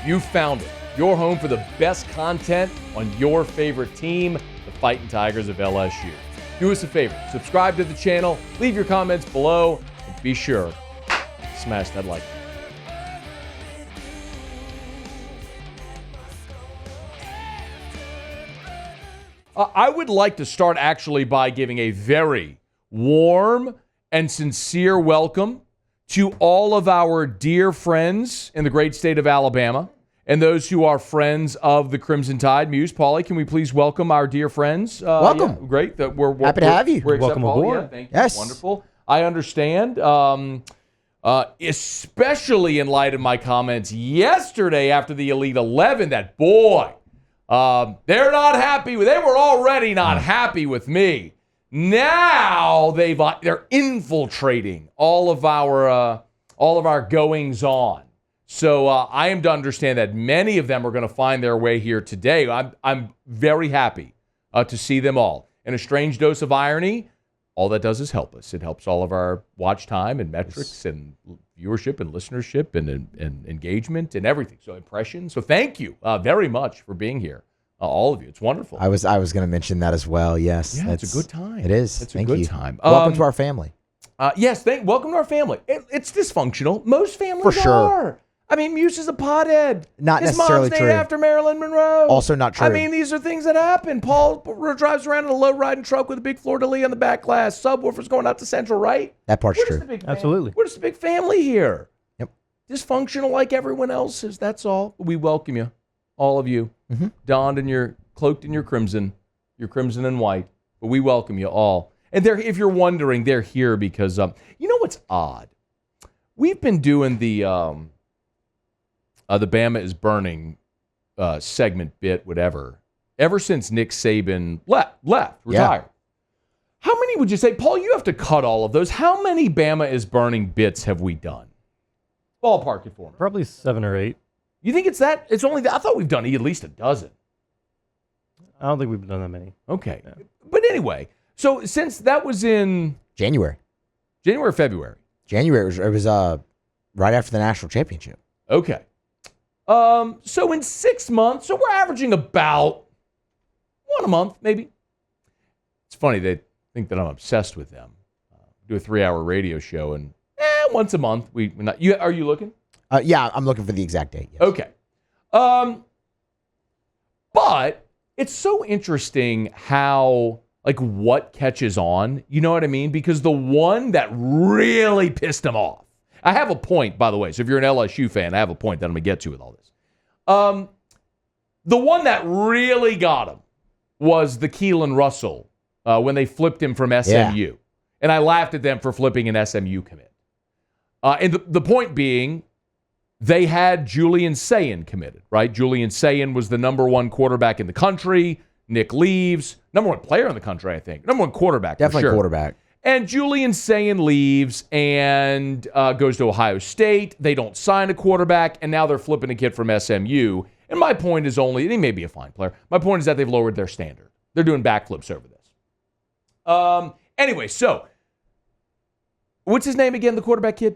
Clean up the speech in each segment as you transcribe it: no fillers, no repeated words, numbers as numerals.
You found it. Your home for the best content on your favorite team, the Fighting Tigers of LSU. Do us a favor. Subscribe to the channel. Leave your comments below. And be sure to smash that like button. I would like to start actually by giving a very warm and sincere welcome to all of our dear friends in the great state of Alabama and those who are friends of the Crimson Tide. Muse, Paulie, can we please welcome our dear friends? Welcome. Yeah, great. We're happy to have you. Welcome aboard. Yeah, thank you. Yes. Wonderful. I understand, especially in light of my comments yesterday after the Elite 11, that boy, they're not happy. They were already not happy with me. Now they're infiltrating all of our goings on. So I am to understand that many of them are going to find their way here today. I'm very happy to see them all. And a strange dose of irony, all that does is help us. It helps all of our watch time and metrics and viewership and listenership and engagement and everything. So impressions. So thank you very much for being here, all of you. It's wonderful. I was going to mention that as well. Yes, yeah, it's a good time. It is. It's a good time. Welcome to our family. Yes, welcome to our family. It's dysfunctional. Most families For sure. are. I mean, Muse is a pothead. Not His necessarily mom's true. named after Marilyn Monroe. Also not true. I mean, these are things that happen. Paul drives around in a low-riding truck with a big fleur-de-lis on the back glass. Subwoofer's going out to Central, right? That part's We're true. just a big Absolutely. We're just a big family here. Yep. Dysfunctional like everyone else is. That's all. We welcome you, all of you, donned in cloaked in your crimson and white. But we welcome you all. And if you're wondering, they're here because you know what's odd? We've been doing the Bama is burning segment bit, whatever, ever since Nick Saban left, retired. Yeah. How many would you say, Paul, you have to cut all of those. How many Bama is burning bits have we done? Ballpark it for me. Probably 7 or 8. You think it's that? It's only that? I thought we've done at least a dozen. I don't think we've done that many. Okay. Yeah. But anyway, so since that was in January or February? January. It was right after the national championship. Okay. So in 6 months, so we're averaging about one a month, maybe. It's funny, they think that I'm obsessed with them. Do a 3-hour radio show, and once a month, we're not. Are you looking? Yeah, I'm looking for the exact date. Yes. Okay. But it's so interesting how, like, what catches on, you know what I mean? Because the one that really pissed them off, I have a point, by the way. So if you're an LSU fan, I have a point that I'm going to get to with all this. The one that really got him was the Keelan Russell when they flipped him from SMU. Yeah. And I laughed at them for flipping an SMU commit. And the point being, they had Julian Sayin committed, right? Julian Sayin was the number one quarterback in the country. Nick leaves. Number one player in the country, I think. Number one quarterback, definitely for sure. Quarterback. And Julian Sayin leaves and goes to Ohio State. They don't sign a quarterback, and now they're flipping a kid from SMU. And my point is only, he may be a fine player. My point is that they've lowered their standard. They're doing backflips over this. Anyway, so what's his name again, the quarterback kid?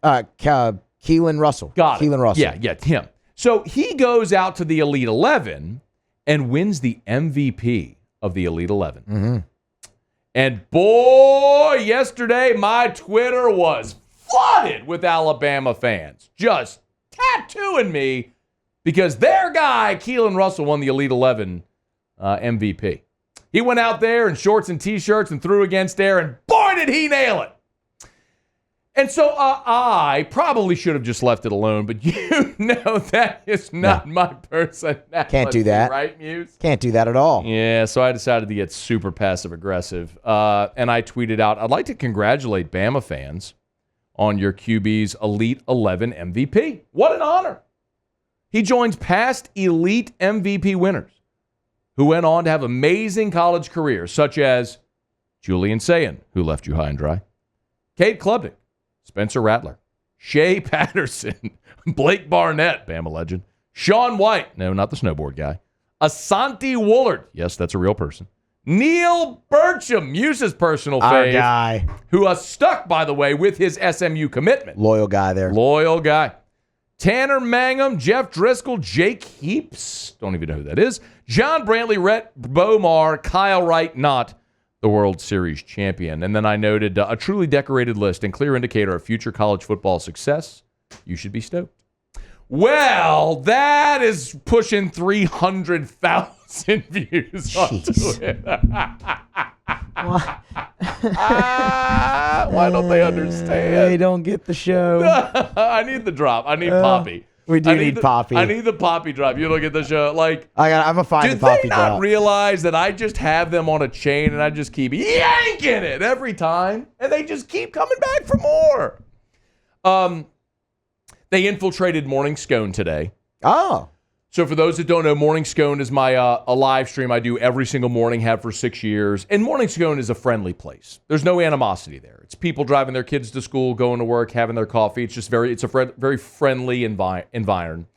Keelan Russell. Got it. Keelan Russell. Yeah, him. So he goes out to the Elite 11 and wins the MVP of the Elite 11. Mm-hmm. And boy, yesterday my Twitter was flooded with Alabama fans, just tattooing me because their guy, Keelan Russell, won the Elite 11 MVP. He went out there in shorts and T-shirts and threw against air, and boy, did he nail it. And so I probably should have just left it alone, but you know that is not my personality. Can't do that. Right, Muse? Can't do that at all. Yeah, so I decided to get super passive-aggressive. And I tweeted out, I'd like to congratulate Bama fans on your QB's Elite 11 MVP. What an honor. He joins past Elite MVP winners who went on to have amazing college careers, such as Julian Sayin, who left you high and dry, Cade Klubnik, Spencer Rattler, Shea Patterson, Blake Barnett, Bama legend, Sean White, no, not the snowboard guy, Asante Woolard, yes, that's a real person, Neil Burcham, Muse's personal Our fave, guy. who stuck, by the way, with his SMU commitment. Loyal guy there. Loyal guy. Tanner Mangum, Jeff Driscoll, Jake Heaps, don't even know who that is, John Brantley, Rhett Bomar, Kyle Wright, not the World Series champion. And then I noted a truly decorated list and clear indicator of future college football success. You should be stoked. Well, that is pushing 300,000 views onto it. Why don't they understand? They don't get the show. I need the drop. I need Poppy. We do need Poppy. I need the Poppy drop. You don't get the show. Like, I'm gonna find the Poppy do they drop. not realize that I just have them on a chain and I just keep yanking it every time, and they just keep coming back for more? They infiltrated Morning Scone today. Oh. So for those that don't know, Morning Scone is my a live stream I do every single morning, have for 6 years. And Morning Scone is a friendly place. There's no animosity there. It's people driving their kids to school, going to work, having their coffee. It's just very friendly environment.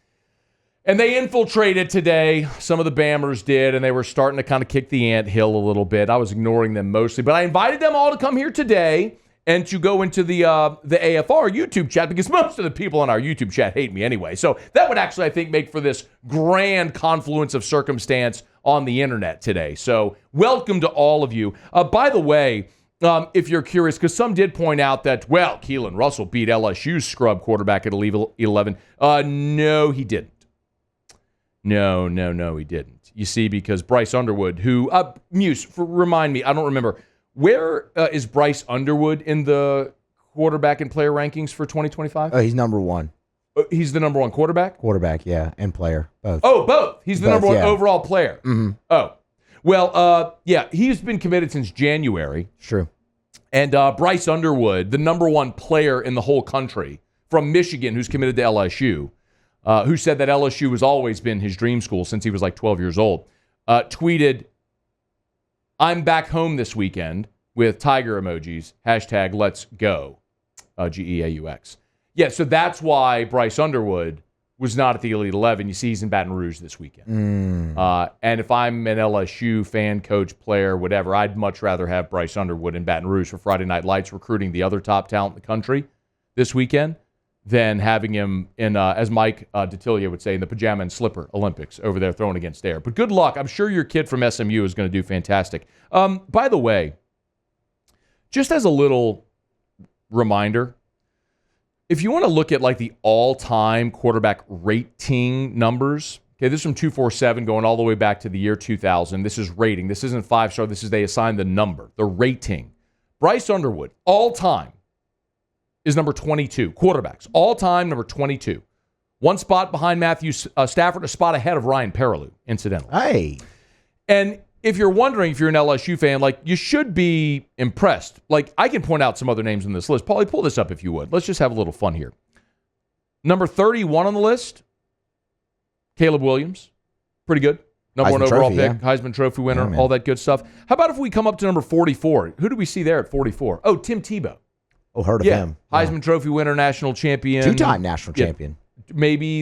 And they infiltrated today. Some of the Bammers did, and they were starting to kind of kick the anthill a little bit. I was ignoring them mostly, but I invited them all to come here today and to go into the AFR YouTube chat, because most of the people on our YouTube chat hate me anyway. So that would actually, I think, make for this grand confluence of circumstance on the internet today. So welcome to all of you. By the way, if you're curious, because some did point out that, well, Keelan Russell beat LSU's scrub quarterback at Elite 11. No, he didn't. No, he didn't. You see, because Bryce Underwood, who, Muse, remind me, I don't remember, where is Bryce Underwood in the quarterback and player rankings for 2025? Oh, he's number one. He's the number one quarterback? Quarterback, yeah, and player, both. Oh, both. He's the number one overall player. Mm-hmm. Oh. Well, yeah, he's been committed since January. True. And Bryce Underwood, the number one player in the whole country from Michigan who's committed to LSU, who said that LSU has always been his dream school since he was like 12 years old, tweeted, "I'm back home this weekend," with tiger emojis, hashtag let's go, GEAUX. Yeah, so that's why Bryce Underwood was not at the Elite 11. You see, he's in Baton Rouge this weekend. And if I'm an LSU fan, coach, player, whatever, I'd much rather have Bryce Underwood in Baton Rouge for Friday Night Lights recruiting the other top talent in the country this weekend than having him in, as Mike Detillier would say, in the pajama and slipper Olympics over there throwing against air. But good luck. I'm sure your kid from SMU is going to do fantastic. By the way, just as a little reminder, if you want to look at like the all-time quarterback rating numbers, okay, this is from 247 going all the way back to the year 2000. This is rating. This isn't 5-star. This is they assign the number, the rating. Bryce Underwood, all-time, is number 22. Quarterbacks, all-time number 22. One spot behind Matthew Stafford, a spot ahead of Ryan Perrilloux, incidentally. Hey. And if you're wondering if you're an LSU fan, like, you should be impressed. Like, I can point out some other names on this list. Paulie, pull this up if you would. Let's just have a little fun here. Number 31 on the list, Caleb Williams. Pretty good. Number one overall pick, Heisman Trophy winner, all that good stuff. How about if we come up to number 44? Who do we see there at 44? Oh, Tim Tebow. Oh, heard of him. Heisman Trophy winner, national champion. Two-time national champion. Maybe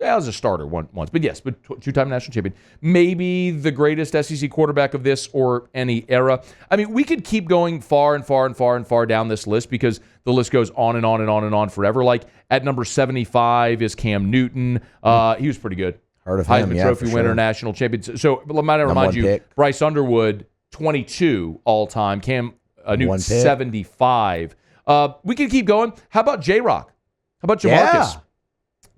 as a starter once, but yes, but two-time national champion. Maybe the greatest SEC quarterback of this or any era. I mean, we could keep going far and far and far and far down this list because the list goes on and on and on and on forever. Like at number 75 is Cam Newton. He was pretty good. Heard of him, Heisman Trophy winner, national champion. So I might remind you, pick. Bryce Underwood, 22 all-time. Cam Newton, 75. We can keep going. How about J-Rock? How about Jamarcus? Yeah.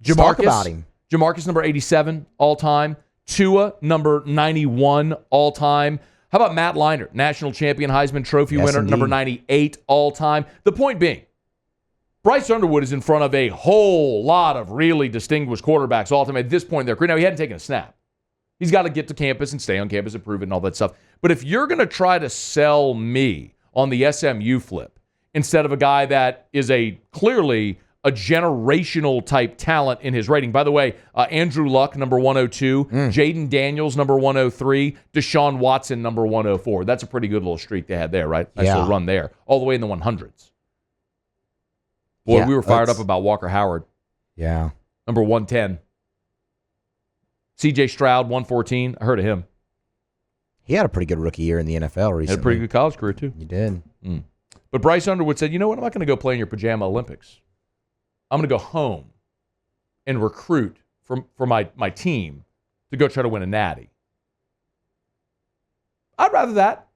Let's talk about him. Jamarcus, number 87 all-time. Tua, number 91 all-time. How about Matt Leinart, national champion, Heisman Trophy winner, indeed. number 98 all-time. The point being, Bryce Underwood is in front of a whole lot of really distinguished quarterbacks all-time at this point in their career. Now, he hadn't taken a snap. He's got to get to campus and stay on campus and prove it and all that stuff. But if you're going to try to sell me on the SMU flip instead of a guy that is clearly a generational type talent in his rating. By the way, Andrew Luck, number 102. Jaden Daniels, number 103. Deshaun Watson, number 104. That's a pretty good little streak they had there, right? Nice little run there. All the way in the 100s. Boy, we were fired up about Walker Howard. Yeah. Number 110. CJ Stroud, 114. I heard of him. He had a pretty good rookie year in the NFL recently. Had a pretty good college career, too. He did. But Bryce Underwood said, you know what? I'm not going to go play in your pajama Olympics. I'm going to go home and recruit for my team to go try to win a natty. I'd rather that.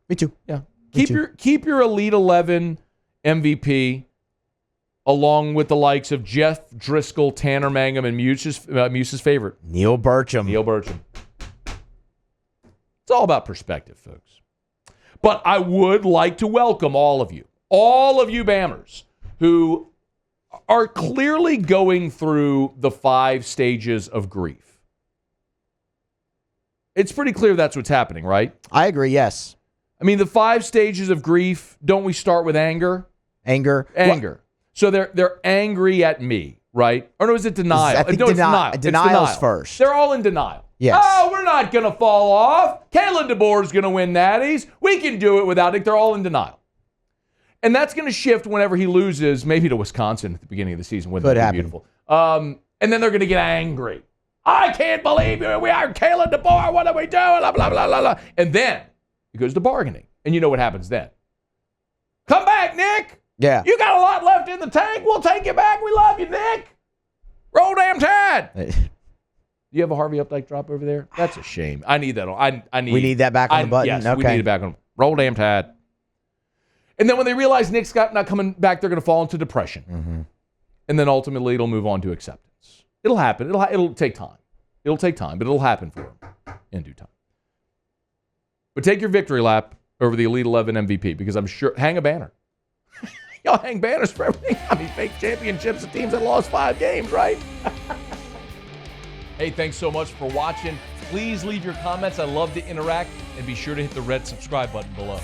Me too. Yeah. Me too. Keep your Elite 11 MVP along with the likes of Jeff Driscoll, Tanner Mangum, and Muse's favorite, Neil Burcham. It's all about perspective, folks. But I would like to welcome all of you Bammers who are clearly going through the 5 stages of grief. It's pretty clear that's what's happening, right? I agree, yes. I mean, the 5 stages of grief, don't we start with anger? Anger. Anger. So they're angry at me, right? Or no, is it denial? I think no, it's denial. denial's It's first. They're all in denial. Yes. Oh, we're not going to fall off. Kalen DeBoer's going to win natties. We can do it without it. They're all in denial. And that's going to shift whenever he loses, maybe to Wisconsin at the beginning of the season. Wouldn't that be beautiful? And then they're going to get angry. I can't believe we are Kalen DeBoer. What are we doing? Blah, blah, blah, blah, blah. And then it goes to bargaining. And you know what happens then. Come back, Nick. Yeah. You got a lot left in the tank. We'll take you back. We love you, Nick. Roll damn Tide. Do you have a Harvey Updike drop over there? That's a shame. I need that. We need that back on the button? Yes, okay. we need it back on. Roll damn Tide. And then when they realize Nick's not coming back, they're going to fall into depression. Mm-hmm. And then ultimately it'll move on to acceptance. It'll happen. It'll take time. It'll take time, but it'll happen for them in due time. But take your victory lap over the Elite 11 MVP because I'm sure, hang a banner. Y'all hang banners for everything. I mean, fake championships of teams that lost 5 games, right? Hey, thanks so much for watching. Please leave your comments. I love to interact. And be sure to hit the red subscribe button below.